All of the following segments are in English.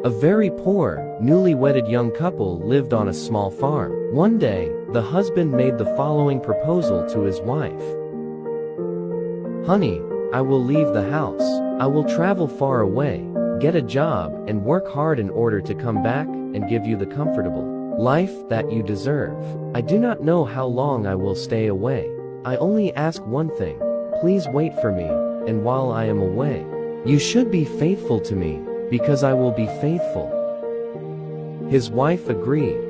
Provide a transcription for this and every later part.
A very poor, newly wedded young couple lived on a small farm. One day, the husband made the following proposal to his wife. "Honey, I will leave the house. I will travel far away, get a job, and work hard in order to come back and give you the comfortable life that you deserve. I do not know how long I will stay away. I only ask one thing. Please wait for me, and while I am away, you should be faithful to me, because I will be faithful." His wife agreed.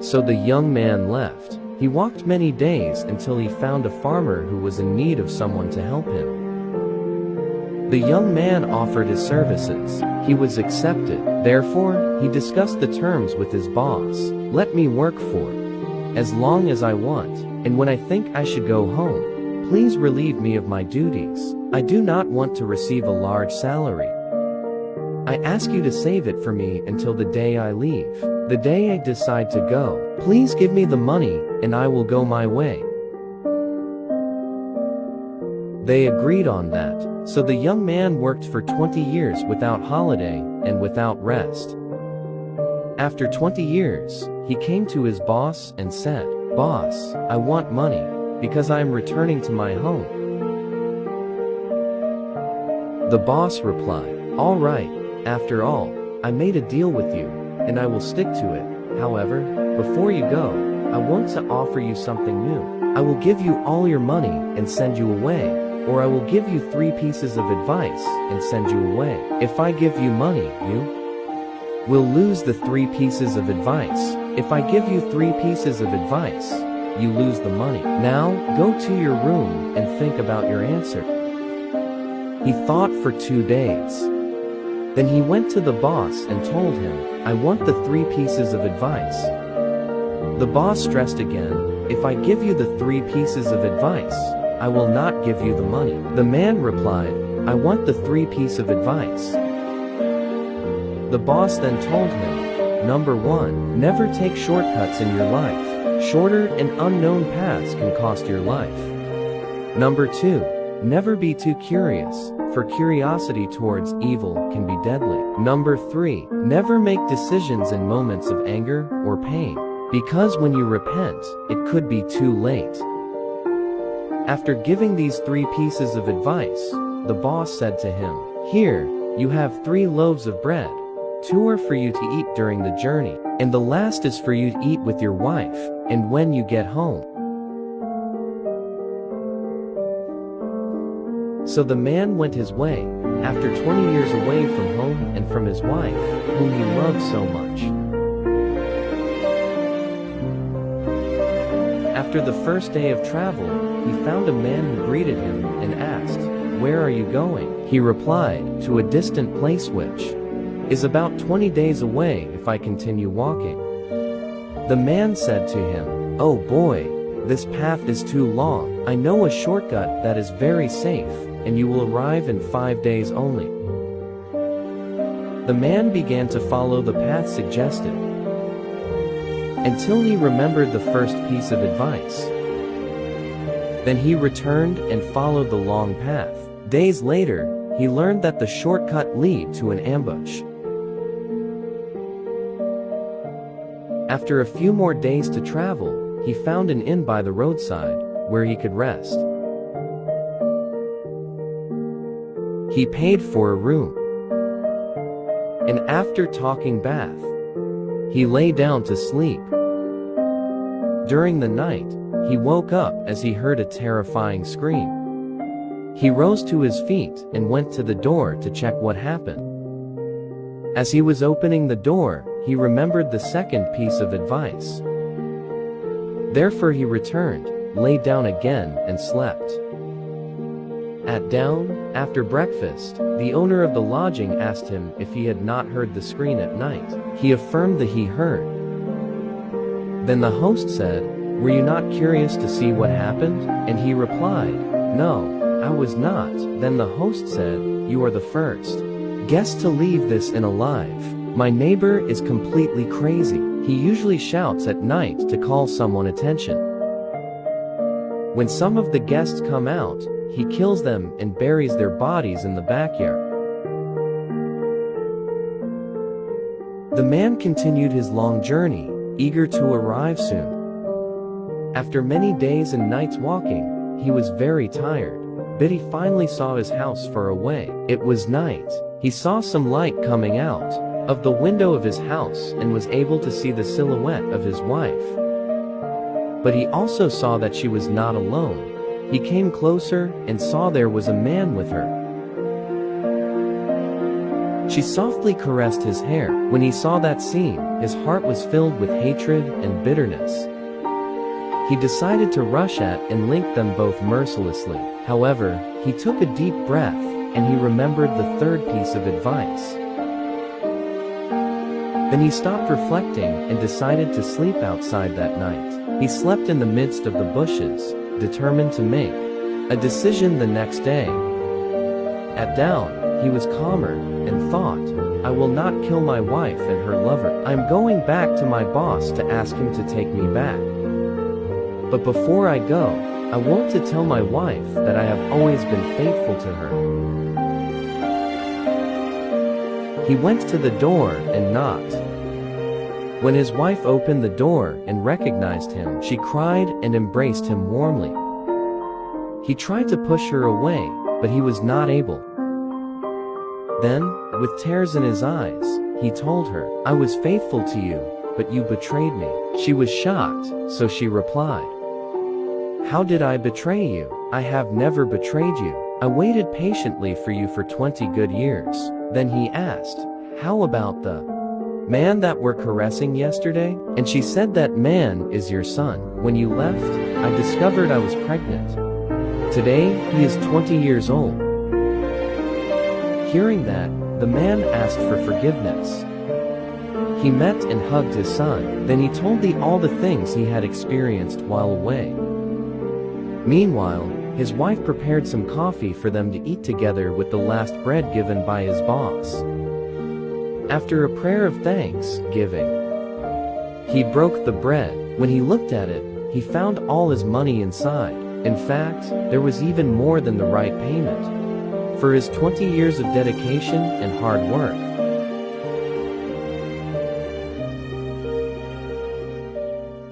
So the young man left. He walked many days until he found a farmer who was in need of someone to help him. The young man offered his services. He was accepted. Therefore, he discussed the terms with his boss. "Let me work for as long as I want, and when I think I should go home, please relieve me of my duties. I do not want to receive a large salary. I ask you to save it for me until the day I leave. The day I decide to go, please give me the money, and I will go my way." They agreed on that, so the young man worked for 20 years without holiday and without rest. After 20 years, he came to his boss and said, "Boss, I want money, because I am returning to my home." The boss replied, "All right, after all, I made a deal with you, and I will stick to it. However, before you go, I want to offer you something new. I will give you all your money and send you away, or I will give you 3 pieces of advice and send you away. If I give you money, you will lose the 3 pieces of advice. If I give you 3 pieces of advice, you lose the money. Now, go to your room and think about your answer." He thought for 2 days. Then he went to the boss and told him, "I want the 3 pieces of advice." The boss stressed again, "If I give you the 3 pieces of advice, I will not give you the money." The man replied, "I want the 3 pieces of advice." The boss then told him, "Number 1, never take shortcuts in your life. Shorter and unknown paths can cost your life. Number 2, never be too curious, for curiosity towards evil can be deadly. Number 3, never make decisions in moments of anger or pain, because when you repent, it could be too late." After giving these 3 pieces of advice, the boss said to him, "Here, you have 3 loaves of bread. 2 are for you to eat during the journey, and the last is for you to eat with your wife, and when you get home." So the man went his way, after 20 years away from home and from his wife, whom he loved so much. After the first day of travel, he found a man who greeted him and asked, "Where are you going?" He replied, "To a distant place which is about 20 days away if I continue walking." The man said to him, "Oh boy, this path is too long. I know a shortcut that is very safe, and you will arrive in 5 days only." The man began to follow the path suggested, until he remembered the first piece of advice. Then he returned and followed the long path. Days later, he learned that the shortcut lead to an ambush. After a few more days to travel, he found an inn by the roadside, where he could rest. He paid for a room, and after taking bath, he lay down to sleep. During the night, he woke up as he heard a terrifying scream. He rose to his feet and went to the door to check what happened. As he was opening the door, he remembered the second piece of advice. Therefore he returned, lay down again and slept. At dawn, after breakfast, the owner of the lodging asked him if he had not heard the scream at night. He affirmed that he heard. Then the host said, "Were you not curious to see what happened?" And he replied, "No, I was not." Then the host said, "You are the first guest to leave this inn alive. My neighbor is completely crazy. He usually shouts at night to call someone attention. When some of the guests come out, he kills them and buries their bodies in the backyard." The man continued his long journey, eager to arrive soon. After many days and nights walking, he was very tired, but he finally saw his house far away. It was night. He saw some light coming out of the window of his house and was able to see the silhouette of his wife. But he also saw that she was not alone. He came closer and saw there was a man with her. She softly caressed his hair. When he saw that scene, his heart was filled with hatred and bitterness. He decided to rush at and link them both mercilessly. However, he took a deep breath, and he remembered the third piece of advice. Then he stopped reflecting and decided to sleep outside that night. He slept in the midst of the bushes, determined to make a decision the next day. At dawn, he was calmer and thought, I will not kill my wife and her lover. I am going back to my boss to ask him to take me back. But before I go, I want to tell my wife that I have always been faithful to her. He went to the door and knocked. When his wife opened the door and recognized him, she cried and embraced him warmly. He tried to push her away, but he was not able. Then, with tears in his eyes, he told her, I was faithful to you, but you betrayed me. She was shocked, so she replied, How did I betray you? I have never betrayed you. I waited patiently for you for 20 good years. Then he asked, How about the man that were caressing yesterday? And she said, That man is your son. When you left, I discovered I was pregnant. Today, he is 20 years old. Hearing that, the man asked for forgiveness. He met and hugged his son. Then he told all the things he had experienced while away. Meanwhile, his wife prepared some coffee for them to eat together with the last bread given by his boss. After a prayer of thanksgiving, he broke the bread. When he looked at it, he found all his money inside. In fact, there was even more than the right payment for his 20 years of dedication and hard work.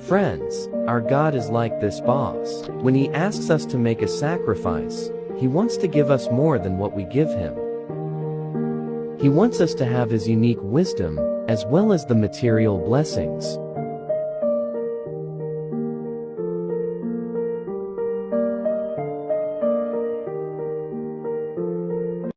Friends, our God is like this boss. When he asks us to make a sacrifice, he wants to give us more than what we give him. He wants us to have his unique wisdom, as well as the material blessings.